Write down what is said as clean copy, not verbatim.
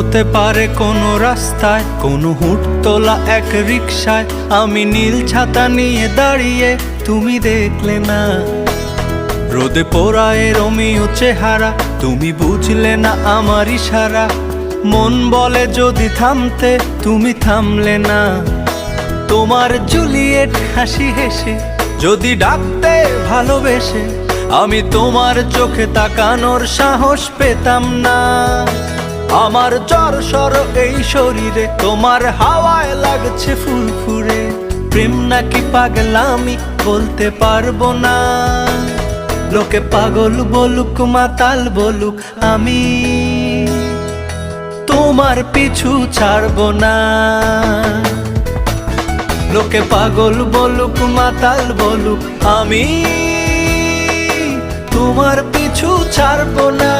হতে পারে কোনো রাস্তায়, কোনো হুটতোলা এক রিকশায় আমি নীল ছাতা নিয়ে দাঁড়িয়ে, তুমি দেখলে না। রোদে পোড়ায় রোমিও চেহারা, তুমি বুঝলে না আমার ইশারা। মন বলে যদি থামতে, তুমি থামলে না। তোমার জুলিয়েট হাসি হেসে যদি ডাকতে ভালোবেসে, আমি তোমার চোখে তাকানোর সাহস পেতাম না। আমার জ্বর সর এই শরীরে, তোমার হাওয়ায় লাগছে ফুরফুরে। প্রেম নাকি পাগলামি বলতে পারবো না। লোকে পাগল বলুক মাতাল বলুক, আমি তোমার পিছু ছাড়বো না। লোকে পাগল বলুক মাতাল বলুক, আমি তোমার পিছু ছাড়বো না।